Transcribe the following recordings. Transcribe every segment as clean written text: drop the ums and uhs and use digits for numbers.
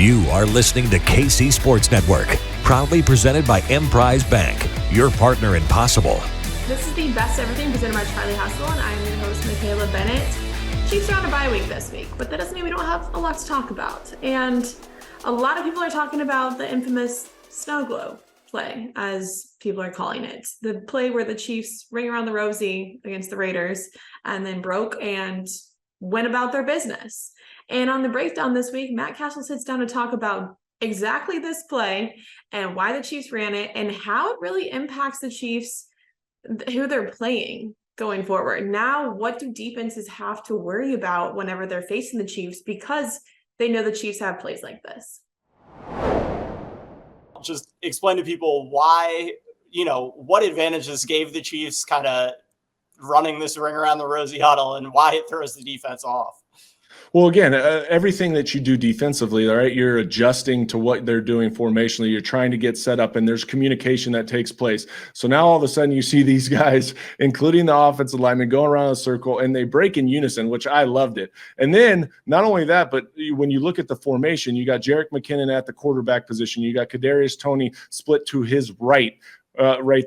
You are listening to KC Sports Network, proudly presented by Emprise Bank, your partner in possible. This is the Best Everything presented by Charlie Hassel, and I'm your host, Michaela Bennett. Chiefs are on a bye week this week, but that doesn't mean we don't have a lot to talk about. And a lot of people are talking about the infamous snow globe play, as people are calling it. The play where the Chiefs ring around the rosy against the Raiders and then broke and went about their business. And on the breakdown this week, Matt Castle sits down to talk about exactly this play and why the Chiefs ran it and how it really impacts the Chiefs, who they're playing going forward. Now, what do defenses have to worry about whenever they're facing the Chiefs, because they know the Chiefs have plays like this? Just explain to people why, what advantages gave the Chiefs kind of running this ring around the rosy huddle and why it throws the defense off. Well, again, everything that you do defensively, all right, you're adjusting to what they're doing formationally. You're trying to get set up, and there's communication that takes place. So now all of a sudden you see these guys, including the offensive linemen, going around a circle, and they break in unison, which I loved it. And then not only that, but when you look at the formation, you got Jerick McKinnon at the quarterback position. You got Kadarius Toney split to his right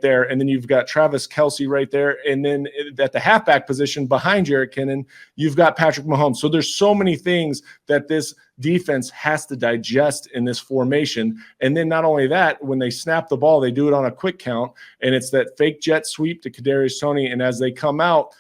there. And then you've got Travis Kelce right there. And then at the halfback position behind Jerick McKinnon, you've got Patrick Mahomes. So there's so many things that this defense has to digest in this formation. And then not only that, when they snap the ball, they do it on a quick count. And it's that fake jet sweep to Kadarius Toney. And as they come out,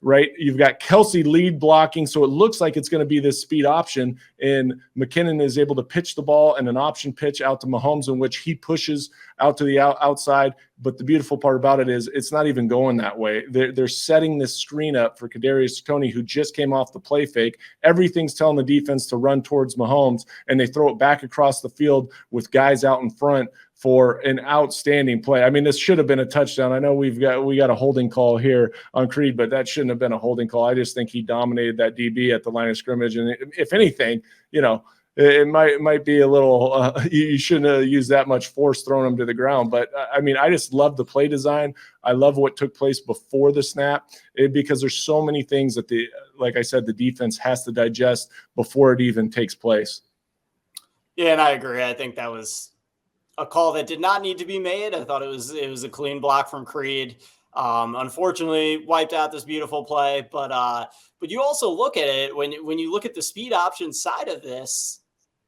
right, you've got Kelce lead blocking, so it looks like it's going to be this speed option, and McKinnon is able to pitch the ball and an option pitch out to Mahomes, in which he pushes out to the outside. But the beautiful part about it is it's not even going that way. They're setting this screen up for Kadarius Toney, who just came off the play fake. Everything's telling the defense to run towards Mahomes, and they throw it back across the field with guys out in front for an outstanding play. I mean, this should have been a touchdown. I know we got a holding call here on Creed, but that shouldn't have been a holding call. I just think he dominated that DB at the line of scrimmage. And if anything, it might be a little you shouldn't have used that much force throwing him to the ground. But I mean, I just love the play design. I love what took place before the snap, because there's so many things that like I said, the defense has to digest before it even takes place. Yeah, and I agree. I think that was a call that did not need to be made. I thought it was a clean block from Creed. Unfortunately, wiped out this beautiful play. But you also look at it when you look at the speed option side of this.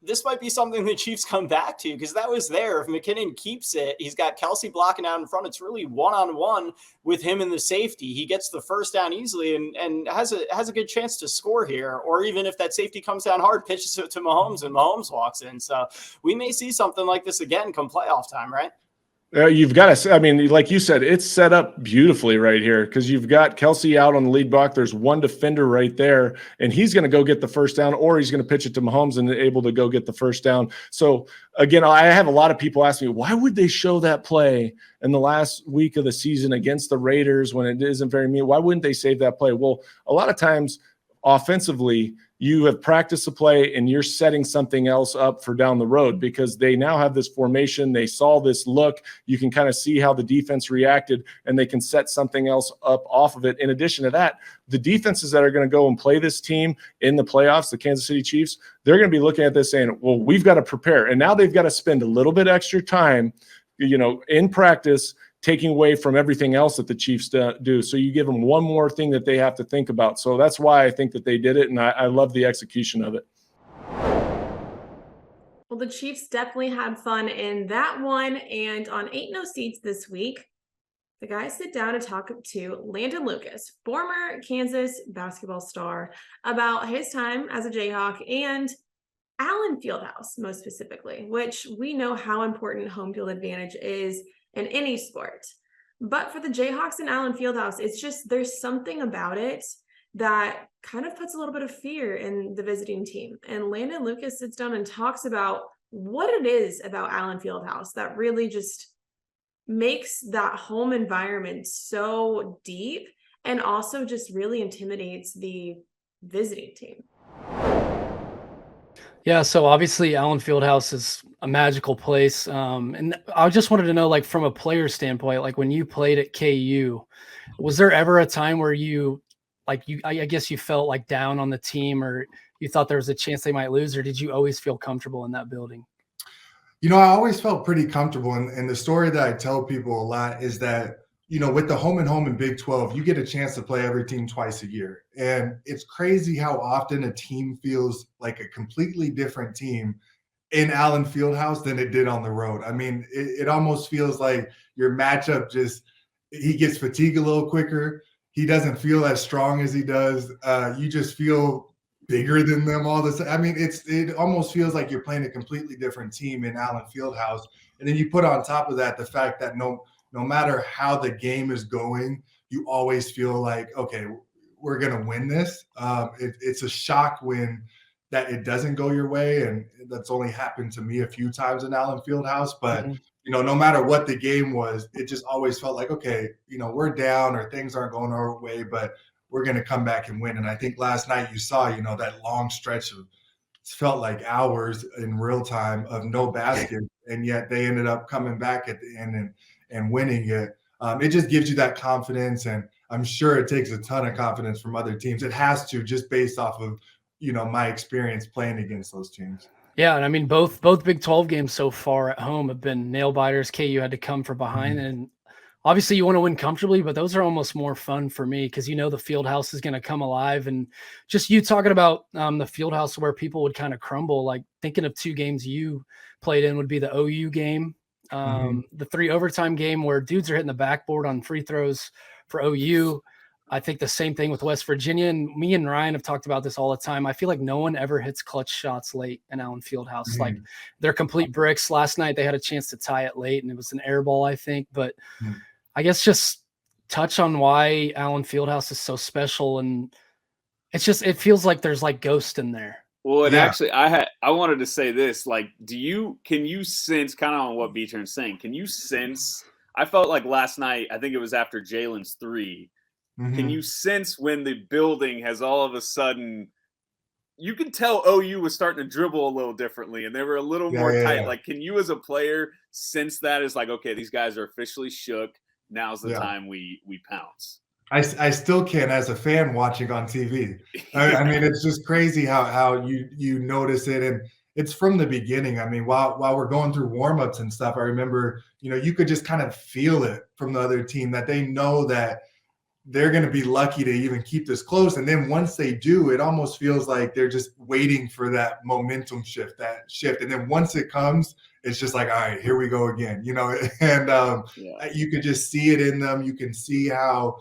This might be something the Chiefs come back to, because that was there. If McKinnon keeps it, he's got Kelce blocking out in front. It's really one-on-one with him and the safety. He gets the first down easily and has a good chance to score here. Or even if that safety comes down hard, pitches it to Mahomes and Mahomes walks in. So we may see something like this again come playoff time, right? You've got to, I mean, like you said, it's set up beautifully right here, because you've got Kelce out on the lead block. There's one defender right there, and he's going to go get the first down, or he's going to pitch it to Mahomes and able to go get the first down. So, again, I have a lot of people ask me, why would they show that play in the last week of the season against the Raiders when it isn't very mean? Why wouldn't they save that play? Well, a lot of times offensively, you have practiced the play and you're setting something else up for down the road, because they now have this formation. They saw this look. You can kind of see how the defense reacted, and they can set something else up off of it. In addition to that, the defenses that are going to go and play this team in the playoffs, the Kansas City Chiefs, they're going to be looking at this saying, well, we've got to prepare. And now they've got to spend a little bit extra time, in practice, taking away from everything else that the Chiefs do. So you give them one more thing that they have to think about. So that's why I think that they did it, and I love the execution of it. Well, the Chiefs definitely had fun in that one. And on Ain't No Seats this week, the guys sit down to talk to Landon Lucas, former Kansas basketball star, about his time as a Jayhawk and Allen Fieldhouse, most specifically, which we know how important home field advantage is in any sport. But for the Jayhawks and Allen Fieldhouse, it's just, there's something about it that kind of puts a little bit of fear in the visiting team. And Landon Lucas sits down and talks about what it is about Allen Fieldhouse that really just makes that home environment so deep, and also just really intimidates the visiting team. Yeah, so obviously Allen Fieldhouse is a magical place. And I just wanted to know, like, from a player standpoint, like when you played at KU, was there ever a time where I guess you felt like down on the team, or you thought there was a chance they might lose, or did you always feel comfortable in that building? You know, I always felt pretty comfortable. And the story that I tell people a lot is that, you know, with the home and home in Big 12, you get a chance to play every team twice a year. And it's crazy how often a team feels like a completely different team in Allen Fieldhouse than it did on the road. I mean, it almost feels like your matchup he gets fatigued a little quicker. He doesn't feel as strong as he does. You just feel bigger than them all the time. I mean, it almost feels like you're playing a completely different team in Allen Fieldhouse. And then you put on top of that the fact that no matter how the game is going, you always feel like, okay, we're going to win this. It's a shock when that it doesn't go your way. And that's only happened to me a few times in Allen Fieldhouse. But, you know, no matter what the game was, it just always felt like, okay, you know, we're down or things aren't going our way, but we're going to come back and win. And I think last night you saw, you know, that long stretch of, it felt like hours in real time of no basket. And yet they ended up coming back at the end and winning it. It just gives you that confidence. And I'm sure it takes a ton of confidence from other teams. It has to, just based off of, you know, my experience playing against those teams. Yeah, and I mean both Big 12 games so far at home have been nail biters. KU had to come from behind, and obviously you want to win comfortably, but those are almost more fun for me because you know the field house is going to come alive. And just you talking about the field house where people would kind of crumble, like thinking of two games you played in would be the OU game, the 3 overtime game where dudes are hitting the backboard on free throws for OU. I think the same thing with West Virginia, and me and Ryan have talked about this all the time. I feel like no one ever hits clutch shots late in Allen Fieldhouse. Like they're complete bricks. Last night they had a chance to tie it late, and it was an air ball, I think. But I guess just touch on why Allen Fieldhouse is so special, and it feels like there's like ghosts in there. Well, and actually, I wanted to say this. Like, can you sense, kind of on what B-Turn's saying? Can you sense? I felt like last night. I think it was after Jalen's 3. Can you sense when the building has all of a sudden, you can tell OU was starting to dribble a little differently and they were a little more tight. Yeah. Like, can you as a player sense that as like, okay, these guys are officially shook. Now's the time we pounce. I still can as a fan watching on TV. I mean, it's just crazy how you notice it. And it's from the beginning. I mean, while we're going through warmups and stuff, I remember, you know, you could just kind of feel it from the other team that they know that they're going to be lucky to even keep this close. And then once they do, it almost feels like they're just waiting for that momentum shift. And then once it comes, it's just like, all right, here we go again, you know, and you could just see it in them. You can see how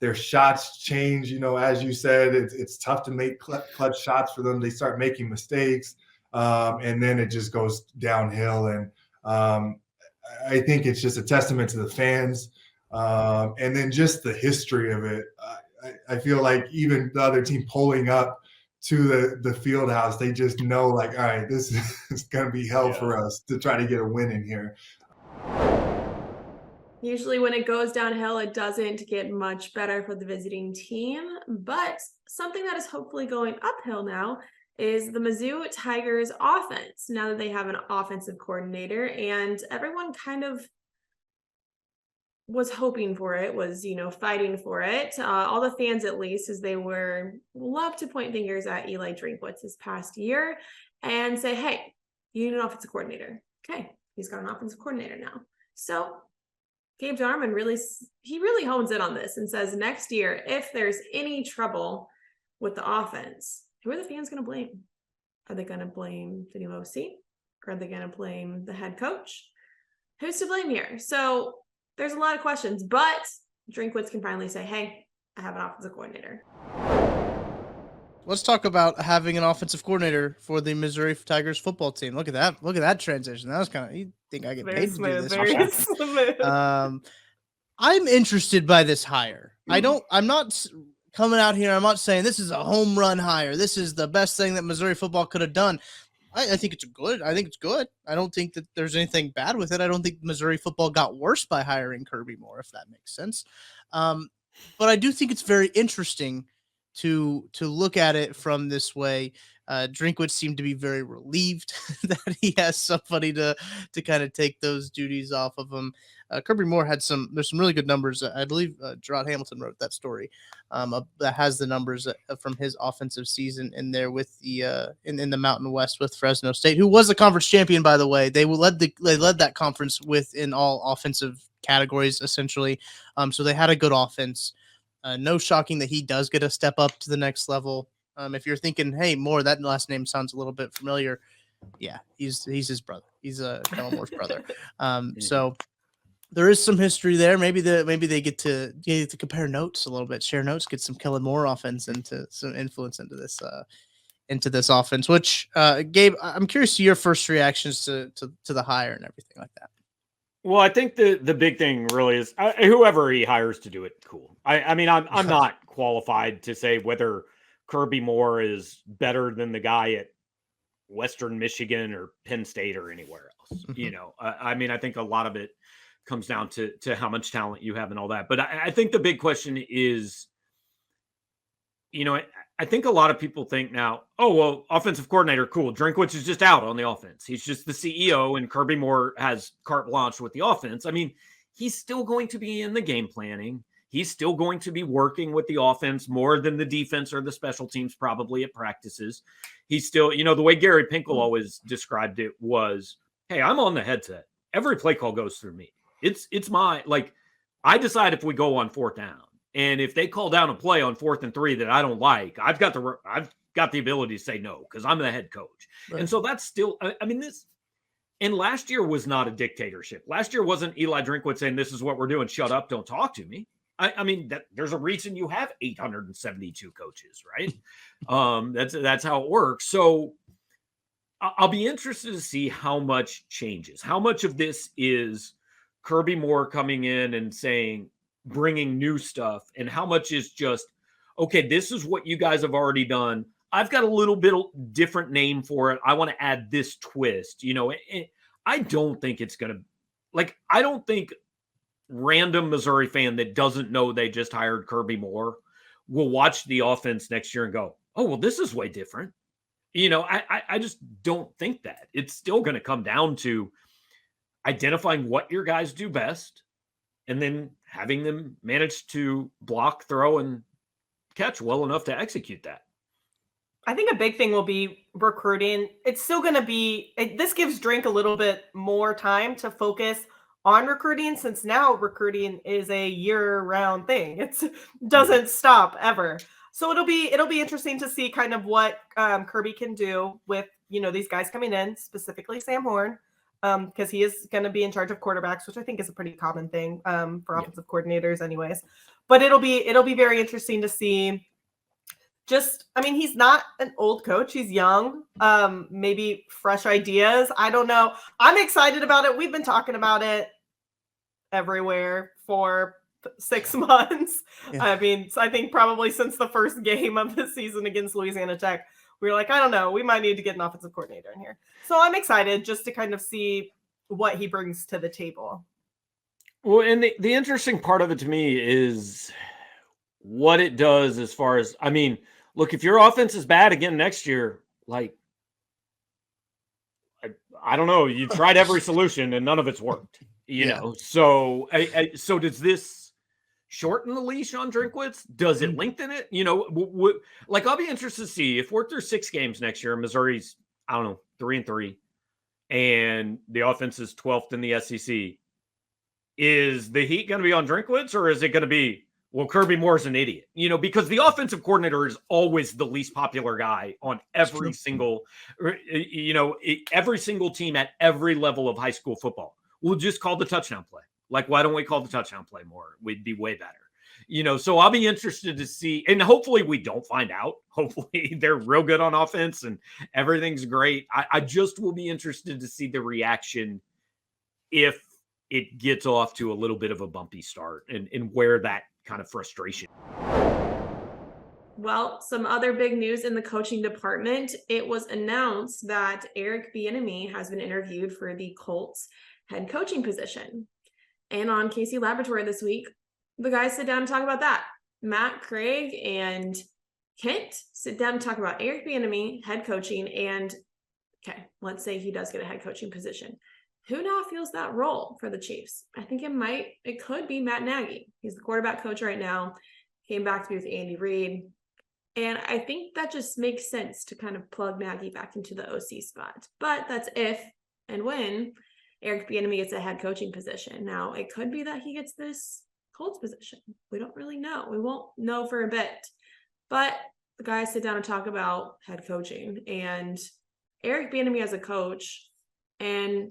their shots change, you know, as you said, it's tough to make clutch shots for them. They start making mistakes, and then it just goes downhill. And I think it's just a testament to the fans. And then just the history of it. I feel like even the other team pulling up to the field house, they just know like, all right, this is going to be hell for us to try to get a win in here. Usually when it goes downhill, it doesn't get much better for the visiting team, but something that is hopefully going uphill now is the Mizzou Tigers offense, now that they have an offensive coordinator, and everyone kind of was hoping for it, was, you know, fighting for it. All the fans, at least, as they love to point fingers at Eli Drinkwitz this past year and say, hey, you need an offensive coordinator. Okay, he's got an offensive coordinator now. So Gabe Darman really hones in on this and says next year, if there's any trouble with the offense, who are the fans going to blame? Are they going to blame the new OC? Or are they going to blame the head coach? Who's to blame here? So there's a lot of questions, but Drinkwitz can finally say, hey, I have an offensive coordinator. Let's talk about having an offensive coordinator for the Missouri Tigers football team. Look at that. Look at that transition. That was kind of, you think I get paid to do this? Very smooth. I'm interested by this hire. I'm not coming out here. I'm not saying this is a home run hire. This is the best thing that Missouri football could have done. I think it's good. I think it's good. I don't think that there's anything bad with it. I don't think Missouri football got worse by hiring Kirby Moore, if that makes sense. But I do think it's very interesting to look at it from this way. Drinkwitz seemed to be very relieved that he has somebody to kind of take those duties off of him. Kirby Moore there's some really good numbers. I believe Gerard Hamilton wrote that story that has the numbers from his offensive season in there with the in the Mountain West with Fresno State, who was the conference champion, by the way. They led that conference in all offensive categories essentially. So they had a good offense. No shocking that he does get a step up to the next level. If you're thinking, hey, Moore, that last name sounds a little bit familiar. Yeah, he's his brother. He's Kellen Moore's brother. So there is some history there. Maybe they get to compare notes a little bit, share notes, get some Kellen Moore offense into some influence into this offense. Which Gabe, I'm curious to your first reactions to the hire and everything like that. Well, I think the big thing really is whoever he hires to do it, cool. I mean, I'm not qualified to say whether Kirby Moore is better than the guy at Western Michigan or Penn State or anywhere else. You know, I mean, I think a lot of it comes down to how much talent you have and all that. But I think the big question is, you know, I think a lot of people think now, oh, well, offensive coordinator, cool. Drinkwitz is just out on the offense. He's just the CEO and Kirby Moore has carte blanche with the offense. I mean, he's still going to be in the game planning. He's still going to be working with the offense more than the defense or the special teams probably at practices. He's still, you know, the way Gary Pinkel always described it was, hey, I'm on the headset. Every play call goes through me. It's my, like, I decide if we go on 4th down. And if they call down a play on 4th and 3 that I don't like, I've got the ability to say no because I'm the head coach. Right. And so that's still, I mean, and last year was not a dictatorship. Last year wasn't Eli Drinkwitz saying, this is what we're doing. Shut up. Don't talk to me. I mean, there's a reason you have 872 coaches, right? That's how it works. So I'll be interested to see how much changes. How much of this is Kirby Moore coming in and saying, bringing new stuff, and how much is just, okay, this is what you guys have already done. I've got a little bit different name for it. I want to add this twist. You know, I don't think it's going to, like, I don't think random Missouri fan that doesn't know they just hired Kirby Moore will watch the offense next year and go, oh, well, this is way different. You know, I just don't think that. It's still going to come down to identifying what your guys do best and then having them manage to block, throw, and catch well enough to execute that. I think a big thing will be recruiting. It's still going to be, this gives Drink a little bit more time to focus on recruiting, since now recruiting is a year-round thing. It doesn't stop ever. So it'll be interesting to see kind of what Kirby can do with, you know, these guys coming in, specifically Sam Horn, because he is going to be in charge of quarterbacks, which I think is a pretty common thing for offensive coordinators anyways. But it'll be very interesting to see. Just, I mean, he's not an old coach. He's young, maybe fresh ideas. I don't know. I'm excited about it. We've been talking about it everywhere for 6 months. Yeah. I mean, I think probably since the first game of the season against Louisiana Tech, we were like, I don't know, we might need to get an offensive coordinator in here. So I'm excited just to kind of see what he brings to the table. Well, and the interesting part of it to me is what it does as far as, I mean, look, if your offense is bad again next year, like, I don't know, you tried every solution and none of it's worked, you know? So, so does this shorten the leash on Drinkwitz? Does it lengthen it? You know, like, I'll be interested to see if we're through 6 games next year, Missouri's, I don't know, 3-3, and the offense is 12th in the SEC. Is the heat going to be on Drinkwitz, or is it going to be, well, Kirby Moore's an idiot, you know, because the offensive coordinator is always the least popular guy on every single, you know, every single team at every level of high school football. We'll just call the touchdown play. Like, why don't we call the touchdown play more? We'd be way better, you know? So I'll be interested to see, and hopefully we don't find out. Hopefully they're real good on offense and everything's great. I just will be interested to see the reaction if it gets off to a little bit of a bumpy start and where that kind of frustration. Well, some other big news in the coaching department. It was announced that Eric Bieniemy has been interviewed for the Colts head coaching position. And on KC Laboratory this week, the guys sit down and talk about that. Matt Craig and Kent sit down and talk about Eric Bieniemy head coaching, and okay, let's say he does get a head coaching position. Who now feels that role for the Chiefs? I think it could be Matt Nagy. He's the quarterback coach right now. Came back to be with Andy Reid. And I think that just makes sense to kind of plug Nagy back into the OC spot. But that's if and when Eric Bieniemy gets a head coaching position. Now, it could be that he gets this Colts position. We don't really know. We won't know for a bit. But the guys sit down and talk about head coaching and Eric Bieniemy as a coach and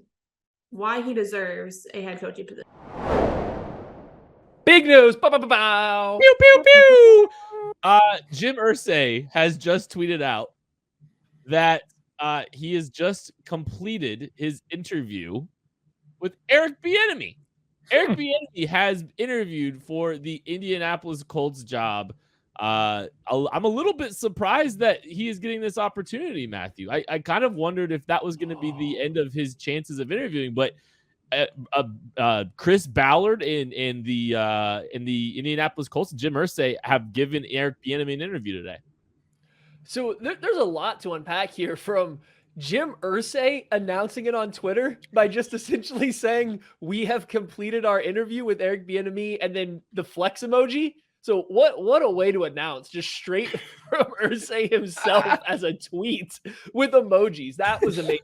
why he deserves a head coaching position. Big news. Bow, bow, bow, bow. Pew, pew, pew. Jim Irsay has just tweeted out that he has just completed his interview with Eric Bieniemy. Eric Bieniemy has interviewed for the Indianapolis Colts job. I'm a little bit surprised that he is getting this opportunity, Matthew. I kind of wondered if that was going to be the end of his chances of interviewing, but Chris Ballard in the Indianapolis Colts, Jim Irsay, have given Eric Bieniemy an interview today. So there's a lot to unpack here, from Jim Irsay announcing it on Twitter by just essentially saying, we have completed our interview with Eric Bieniemy, and then the flex emoji. So what a way to announce, just straight from Irsay himself as a tweet with emojis. That was amazing.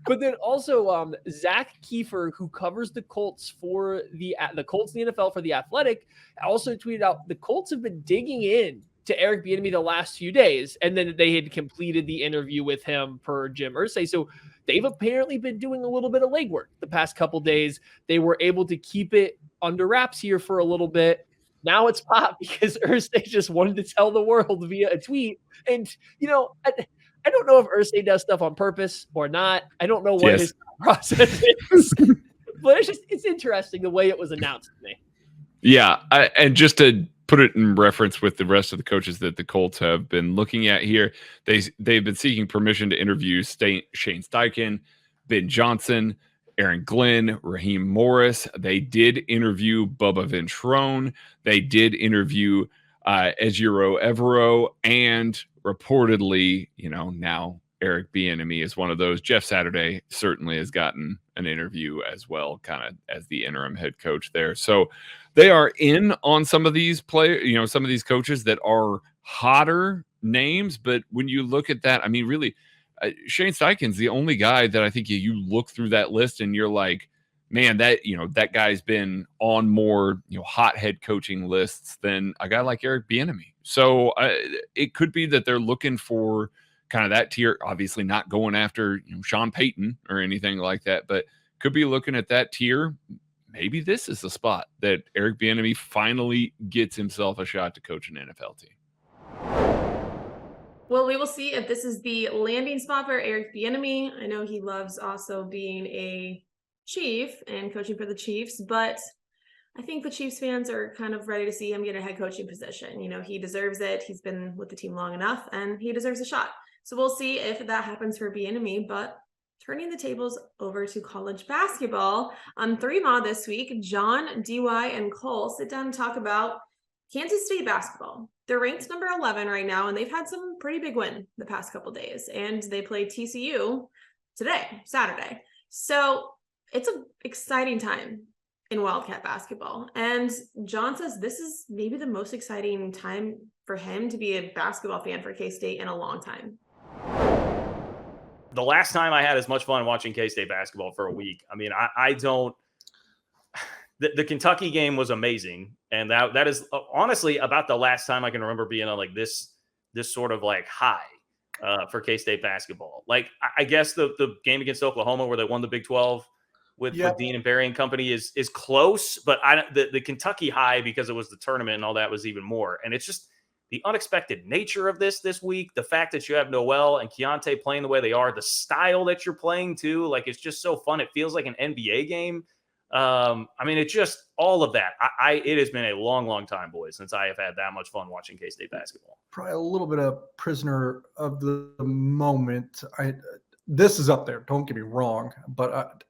But then also Zach Kiefer, who covers the Colts for the Colts in the NFL for The Athletic, also tweeted out the Colts have been digging in to Eric Bieniemy the last few days, and then they had completed the interview with him per Jim Irsay. So they've apparently been doing a little bit of legwork the past couple days. They were able to keep it under wraps here for a little bit. Now it's popped because Irsay just wanted to tell the world via a tweet. And, I don't know if Irsay does stuff on purpose or not. I don't know what his process is. But it's interesting the way it was announced to me. Yeah, and just to put it in reference with the rest of the coaches that the Colts have been looking at here, they've been seeking permission to interview Shane Steichen, Ben Johnson, Aaron Glenn, Raheem Morris. They did interview Bubba Ventrone. They did interview Ejiro Evero, and reportedly, now Eric Bieniemy is one of those. Jeff Saturday certainly has gotten an interview as well, kind of as the interim head coach there. So they are in on some of these players, some of these coaches that are hotter names. But when you look at that, I mean, really, Shane Steichen's the only guy that I think you look through that list and you're like, man, that guy's been on more, hot head coaching lists than a guy like Eric Bieniemy. So it could be that they're looking for kind of that tier, obviously not going after Sean Payton or anything like that, but could be looking at that tier. Maybe this is the spot that Eric Bieniemy finally gets himself a shot to coach an NFL team. Well, we will see if this is the landing spot for Eric Bieniemy. I know he loves also being a Chief and coaching for the Chiefs, but I think the Chiefs fans are kind of ready to see him get a head coaching position. He deserves it. He's been with the team long enough and he deserves a shot. So we'll see if that happens for Bieniemy. But turning the tables over to college basketball, on 3Ma this week, John, DY, and Cole sit down and talk about Kansas State basketball. They're ranked number 11 right now, and they've had some pretty big win the past couple days. And they play TCU today, Saturday. So it's an exciting time in Wildcat basketball. And John says this is maybe the most exciting time for him to be a basketball fan for K-State in a long time. The last time I had as much fun watching K-State basketball for a week, I mean, I don't – the Kentucky game was amazing. And that is honestly about the last time I can remember being on like this sort of like high for K-State basketball. Like, I guess the game against Oklahoma where they won the Big 12 with Dean and Barry and company is close, but the Kentucky high, because it was the tournament and all that, was even more. And it's just the unexpected nature of this week, the fact that you have Noel and Keontae playing the way they are, the style that you're playing too, like it's just so fun. It feels like an NBA game. I mean, it's just all of that. It has been a long, long time, boys, since I have had that much fun watching K-State basketball. Probably a little bit of prisoner of the moment. This is up there. Don't get me wrong, but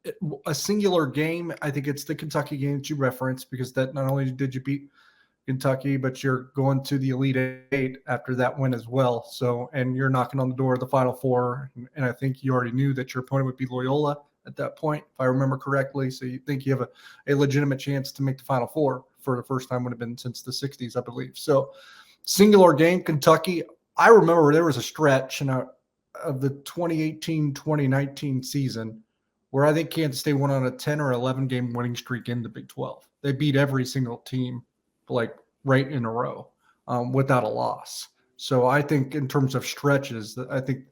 a singular game. I think it's the Kentucky game that you referenced, because that not only did you beat Kentucky, but you're going to the Elite Eight after that win as well. So, and you're knocking on the door of the Final Four. And I think you already knew that your opponent would be Loyola at that point, if I remember correctly. So you think you have a legitimate chance to make the Final Four for the first time, would have been since the 60s, I believe. So singular game, Kentucky. I remember there was a stretch of the 2018-2019 season where I think Kansas State went on a 10 or 11 game winning streak in the Big 12. They beat every single team like right in a row without a loss. So I think in terms of stretches, I think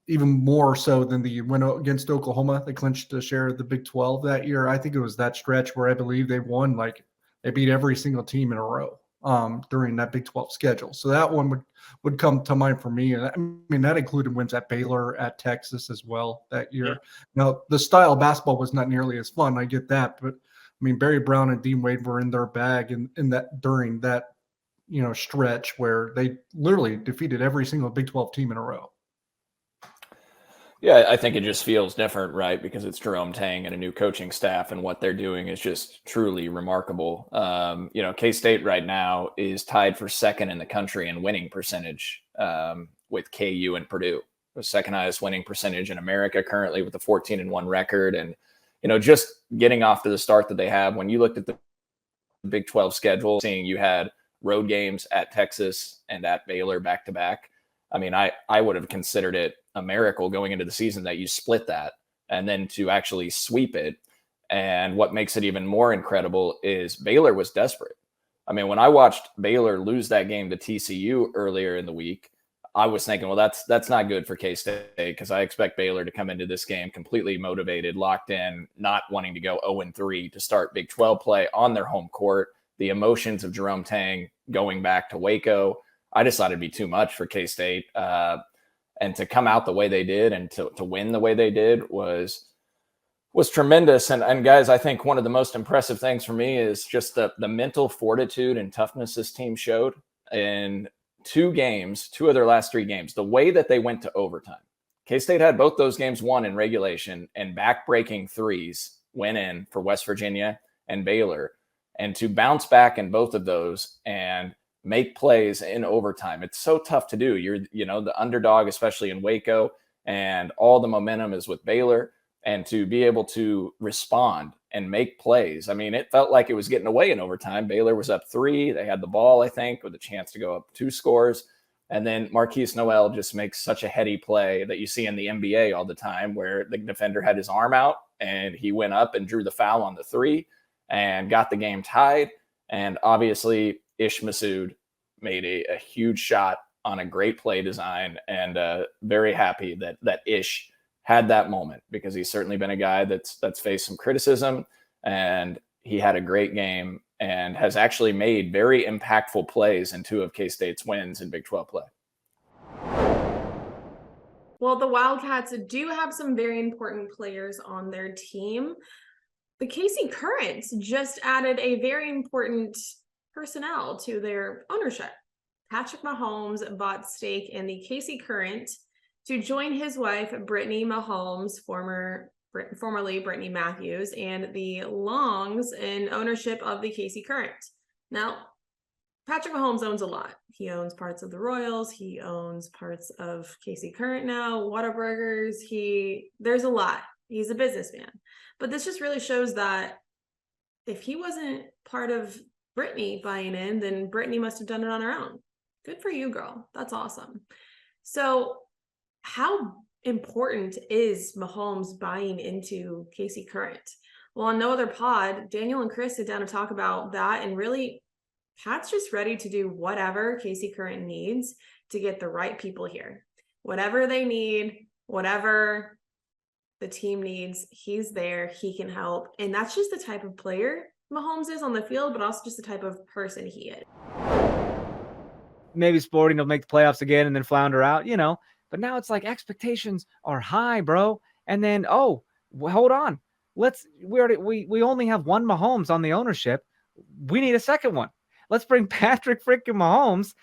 even more so than the win against Oklahoma, they clinched a share of the Big 12 that year. I think it was that stretch where I believe they won, like they beat every single team in a row during that Big 12 schedule. So that one would come to mind for me. And I mean, that included wins at Baylor, at Texas as well that year. Yeah. Now, the style of basketball was not nearly as fun. I get that. But I mean, Barry Brown and Dean Wade were in their bag in that during that, stretch where they literally defeated every single Big 12 team in a row. Yeah, I think it just feels different, right? Because it's Jerome Tang and a new coaching staff, and what they're doing is just truly remarkable. K-State right now is tied for second in the country in winning percentage with KU and Purdue. The second highest winning percentage in America currently with a 14-1 record. And, just getting off to the start that they have, when you looked at the Big 12 schedule, seeing you had road games at Texas and at Baylor back-to-back, I mean, I would have considered it a miracle going into the season that you split that and then to actually sweep it. And what makes it even more incredible is Baylor was desperate. I mean, when I watched Baylor lose that game to TCU earlier in the week, I was thinking, well, that's not good for K-State, because I expect Baylor to come into this game completely motivated, locked in, not wanting to go 0-3 to start Big 12 play on their home court. The emotions of Jerome Tang going back to Waco, I just thought it'd be too much for K-State. And to come out the way they did and to win the way they did was tremendous. And guys, I think one of the most impressive things for me is just the mental fortitude and toughness this team showed in two of their last three games, the way that they went to overtime. K-State had both those games won in regulation, and back-breaking threes went in for West Virginia and Baylor. And to bounce back in both of those and make plays in overtime, it's so tough to do. You're, the underdog, especially in Waco, and all the momentum is with Baylor. And to be able to respond and make plays, I mean, it felt like it was getting away in overtime. Baylor was up 3. They had the ball, I think, with a chance to go up 2 scores. And then Marquise Noel just makes such a heady play that you see in the NBA all the time, where the defender had his arm out and he went up and drew the foul on the 3 and got the game tied. And obviously Ish Massoud made a huge shot on a great play design, and very happy that Ish had that moment, because he's certainly been a guy that's faced some criticism, and he had a great game and has actually made very impactful plays in 2 of K-State's wins in Big 12 play. Well, the Wildcats do have some very important players on their team. The KC Current just added a very important personnel to their ownership. Patrick Mahomes bought stake in the KC Current to join his wife, Brittany Mahomes, formerly Brittany Matthews, and the Longs in ownership of the KC Current. Now, Patrick Mahomes owns a lot. He owns parts of the Royals. He owns parts of KC Current now, Whataburgers. There's a lot. He's a businessman. But this just really shows that if he wasn't part of Brittany buying in, then Brittany must have done it on her own. Good for you, girl. That's awesome. So how important is Mahomes buying into KC Current? Well, on No Other Pod, Daniel and Chris sit down to talk about that, and really Pat's just ready to do whatever KC Current needs to get the right people here. Whatever they need, whatever the team needs, he's there, he can help. And that's just the type of player Mahomes is on the field, but also just the type of person he is. Maybe Sporting will make the playoffs again and then flounder out, but now it's like expectations are high, bro. And then, hold on. We only have one Mahomes on the ownership. We need a second one. Let's bring Patrick freaking Mahomes,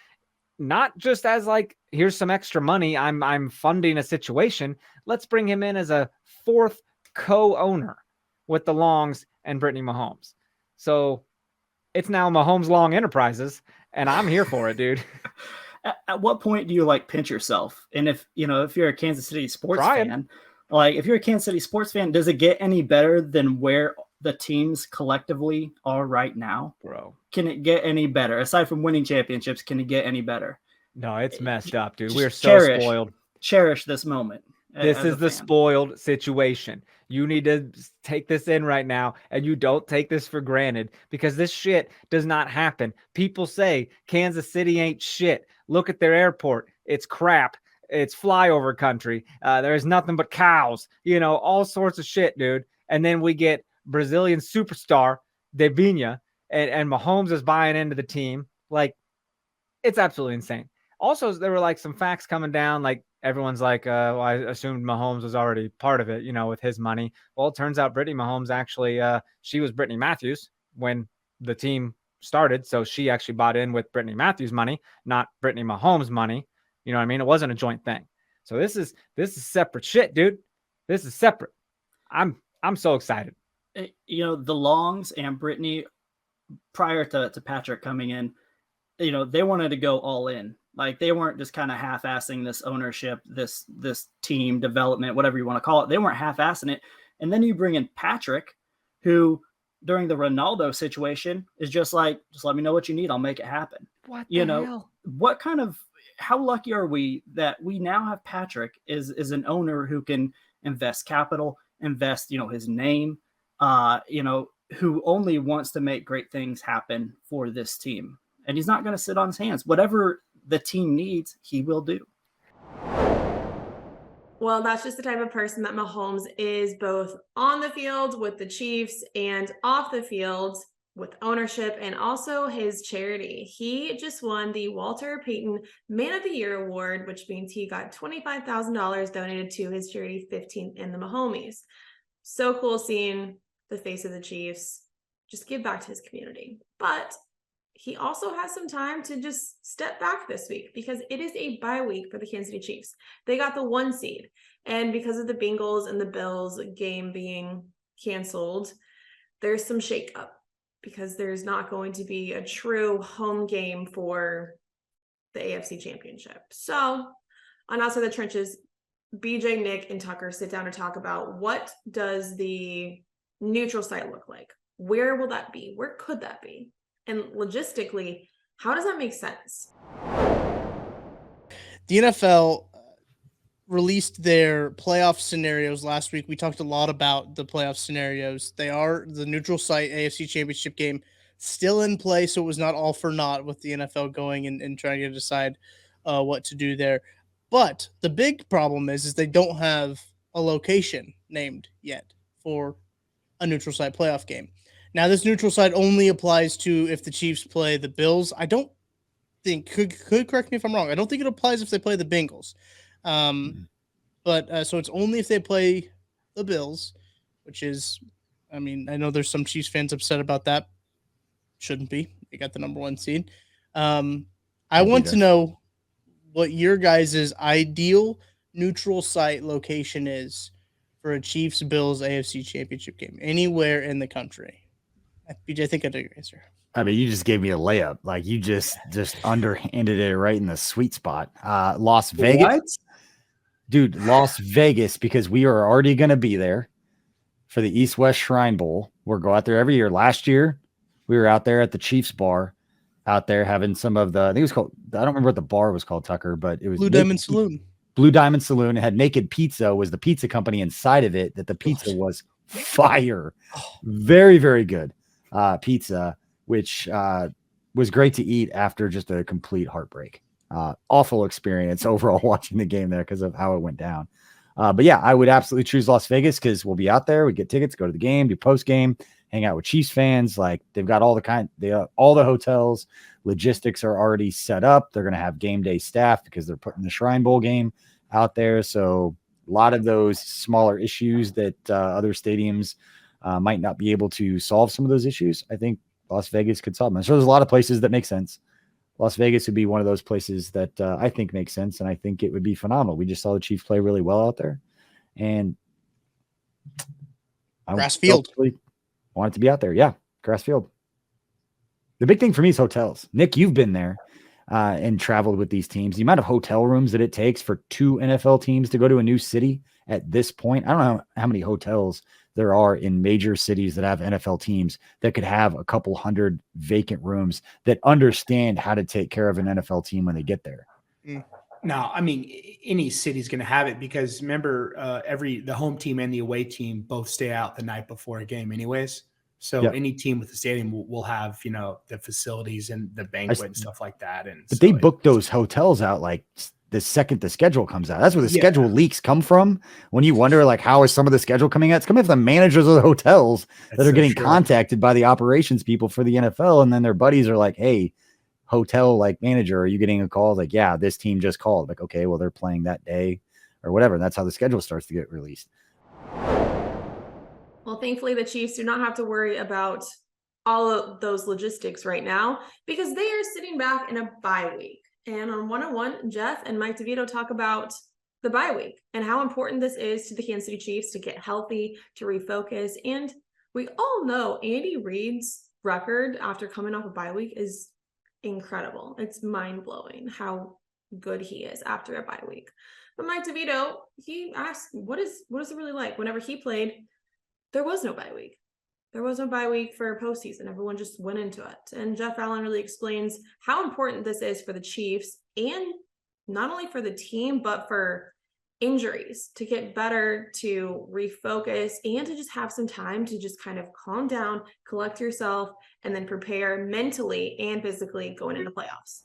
not just as like, here's some extra money, I'm funding a situation. Let's bring him in as a 4th co-owner with the Longs and Brittany Mahomes. So It's now Mahomes Long Enterprises, and I'm here for it, dude. At what point do you like pinch yourself? And if you're a Kansas City sports Trying. fan, like if you're a Kansas City sports fan, does it get any better than where the teams collectively are right now? Bro, can it get any better? Aside from winning championships, can it get any better? No, it's messed up, dude. Just We're so spoiled. Cherish this moment. This is the spoiled situation. You need to take this in right now, and you don't take this for granted, because this shit does not happen. People say Kansas City ain't shit. Look at their airport. It's crap. It's flyover country. There's nothing but cows, all sorts of shit, dude. And then we get Brazilian superstar Devinha, and Mahomes is buying into the team. Like, it's absolutely insane. Also, there were like some facts coming down, like everyone's like, well, I assumed Mahomes was already part of it, with his money. Well, it turns out Brittany Mahomes actually, she was Brittany Matthews when the team started. So she actually bought in with Brittany Matthews' money, not Brittany Mahomes' money. You know what I mean? It wasn't a joint thing. So this is separate shit, dude. This is separate. I'm so excited. The Longs and Brittany, prior to Patrick coming in, they wanted to go all in. Like, they weren't just kind of half-assing this ownership, this team development, whatever you want to call it. They weren't half-assing it. And then you bring in Patrick, who during the Ronaldo situation is just like, just let me know what you need. I'll make it happen. What the hell? How lucky are we that we now have Patrick is an owner who can invest capital, invest, his name, who only wants to make great things happen for this team. And he's not going to sit on his hands. Whatever the team needs, he will do. Well, that's just the type of person that Mahomes is, both on the field with the Chiefs and off the field with ownership and also his charity. He just won the Walter Payton Man of the Year Award, which means he got $25,000 donated to his charity 15th in the Mahomies. So cool seeing the face of the Chiefs just give back to his community. But he also has some time to just step back this week, because it is a bye week for the Kansas City Chiefs. They got the 1 seed. And because of the Bengals and the Bills game being canceled, there's some shakeup, because there's not going to be a true home game for the AFC Championship. So on Outside the Trenches, BJ, Nick, and Tucker sit down to talk about, what does the neutral site look like? Where will that be? Where could that be? And logistically, how does that make sense? The NFL released their playoff scenarios last week. We talked a lot about the playoff scenarios. They are the neutral site AFC Championship game still in play, so it was not all for naught with the NFL going and trying to decide what to do there. But the big problem is they don't have a location named yet for a neutral site playoff game. Now, this neutral site only applies to if the Chiefs play the Bills. I don't think, could correct me if I'm wrong, I don't think it applies if they play the Bengals. But so it's only if they play the Bills, which is, I mean, I know there's some Chiefs fans upset about that. Shouldn't be. They got the number 1 seed. I want to know what your guys' ideal neutral site location is for a Chiefs-Bills AFC Championship game anywhere in the country. BJ, I think I know your answer. I mean, you just gave me a layup. Like, you just underhanded it right in the sweet spot. Las Vegas. What? Dude, Las Vegas, because we are already going to be there for the East-West Shrine Bowl. We'll go out there every year. Last year, we were out there at the Chiefs bar, out there having some of the, I think it was called, I don't remember what the bar was called, Tucker, but it was Blue Diamond Saloon. Blue Diamond Saloon. It had Naked Pizza, was the pizza company inside of it, that the pizza was fire. Very, very good pizza, which was great to eat after just a complete heartbreak. Awful experience overall watching the game there because of how it went down. But yeah, I would absolutely choose Las Vegas because we'll be out there. We get tickets, go to the game, do post game, hang out with Chiefs fans. Like, they've got all the hotels, logistics are already set up. They're going to have game day staff because they're putting the Shrine Bowl game out there. So a lot of those smaller issues that other stadiums might not be able to solve some of those issues, I think Las Vegas could solve them. So there's a lot of places that make sense. Las Vegas would be one of those places that I think makes sense, and I think it would be phenomenal. We just saw the Chiefs play really well out there, and grass field. Want it to be out there. Yeah, grass field. The big thing for me is hotels. Nick, you've been there and traveled with these teams. The amount of hotel rooms that it takes for 2 NFL teams to go to a new city at this point. I don't know how many hotels there are in major cities that have NFL teams that could have a couple hundred vacant rooms that understand how to take care of an NFL team when they get there. No, I mean, any city's going to have it because remember, the home team and the away team both stay out the night before a game anyways. So any team with the stadium will have, the facilities and the banquet and stuff like that. But they book those hotels out like the second the schedule comes out. That's where the schedule leaks come from. When you wonder, like, how is some of the schedule coming out? It's coming from the managers of the hotels that are getting contacted by the operations people for the NFL. And then their buddies are like, hey, hotel like manager, are you getting a call? Like, yeah, this team just called. Like, okay, well, they're playing that day or whatever. And that's how the schedule starts to get released. Well, thankfully, the Chiefs do not have to worry about all of those logistics right now because they are sitting back in a bye week. And on 101, Jeff and Mike DeVito talk about the bye week and how important this is to the Kansas City Chiefs to get healthy, to refocus. And we all know Andy Reid's record after coming off a bye week is incredible. It's mind-blowing how good he is after a bye week. But Mike DeVito, he asked, what is it really like? Whenever he played, there was no bye week. There was no bye week for postseason. Everyone just went into it. And Jeff Allen really explains how important this is for the Chiefs and not only for the team, but for injuries to get better, to refocus, and to just have some time to just kind of calm down, collect yourself, and then prepare mentally and physically going into playoffs.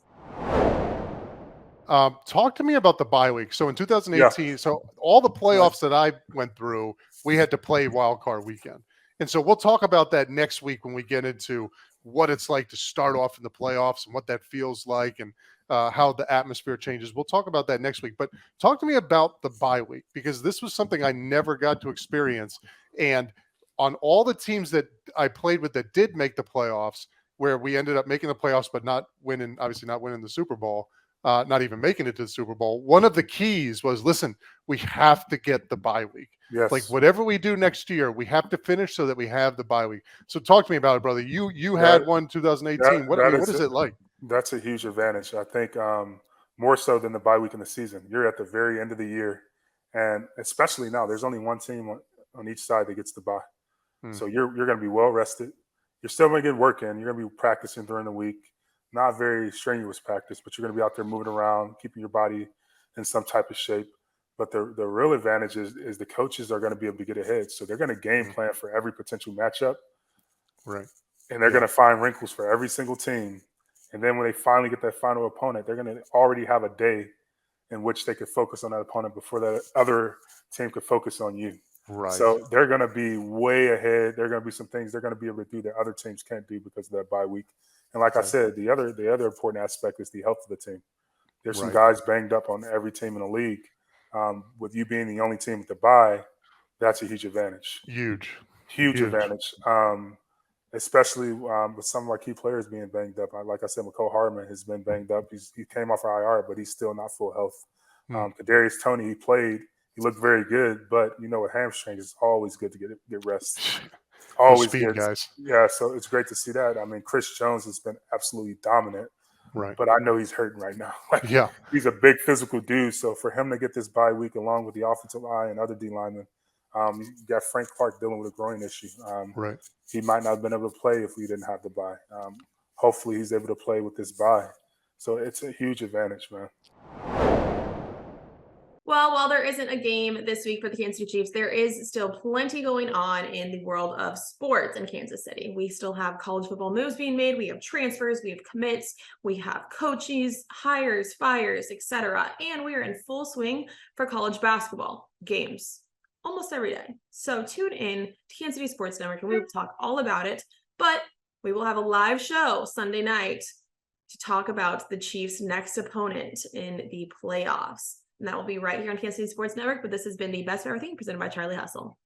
Talk to me about the bye week. So in 2018, so all the playoffs that I went through, we had to play wild card weekend. And so we'll talk about that next week when we get into what it's like to start off in the playoffs and what that feels like and how the atmosphere changes. We'll talk about that next week. But talk to me about the bye week because this was something I never got to experience. And on all the teams that I played with that did make the playoffs, where we ended up making the playoffs but not winning, obviously not winning the Super Bowl, not even making it to the Super Bowl. One of the keys was, listen, we have to get the bye week. Yes. Like whatever we do next year, we have to finish so that we have the bye week. So talk to me about it, brother. You had one 2018. What is it like? That's a huge advantage. I think more so than the bye week in the season. You're at the very end of the year. And especially now, there's only one team on each side that gets the bye. So you're going to be well rested. You're still going to get work in. You're going to be practicing during the week. Not very strenuous practice, but you're going to be out there moving around, keeping your body in some type of shape. But the real advantage is the coaches are going to be able to get ahead. So they're going to game plan for every potential matchup. Right. And they're going to find wrinkles for every single team. And then when they finally get that final opponent, they're going to already have a day in which they could focus on that opponent before that other team could focus on you. Right. So they're going to be way ahead. There are going to be some things they're going to be able to do that other teams can't do because of that bye week. And like I said, the other important aspect is the health of the team. There's some guys banged up on every team in the league. With you being the only team with the bye, that's a huge advantage. Huge advantage. Especially with some of our key players being banged up. Like I said, McCole Hardman has been banged up. He came off IR, but he's still not full health. Kadarius Toney, he played. He looked very good, but with hamstrings, it's always good to get rest. Always speed, good. Guys. Yeah, so it's great to see that. I mean, Chris Jones has been absolutely dominant. Right. But I know he's hurting right now. He's a big physical dude. So for him to get this bye week along with the offensive line and other D linemen, you got Frank Clark dealing with a groin issue. Right. He might not have been able to play if we didn't have the bye. Hopefully he's able to play with this bye. So it's a huge advantage, man. Well, while there isn't a game this week for the Kansas City Chiefs, there is still plenty going on in the world of sports in Kansas City. We still have college football moves being made. We have transfers, we have commits, we have coaches, hires, fires, etc. And we are in full swing for college basketball games almost every day. So tune in to Kansas City Sports Network and we will talk all about it. But we will have a live show Sunday night to talk about the Chiefs' next opponent in the playoffs. And that will be right here on Kansas City Sports Network. But this has been the Best of Everything presented by Charlie Hustle.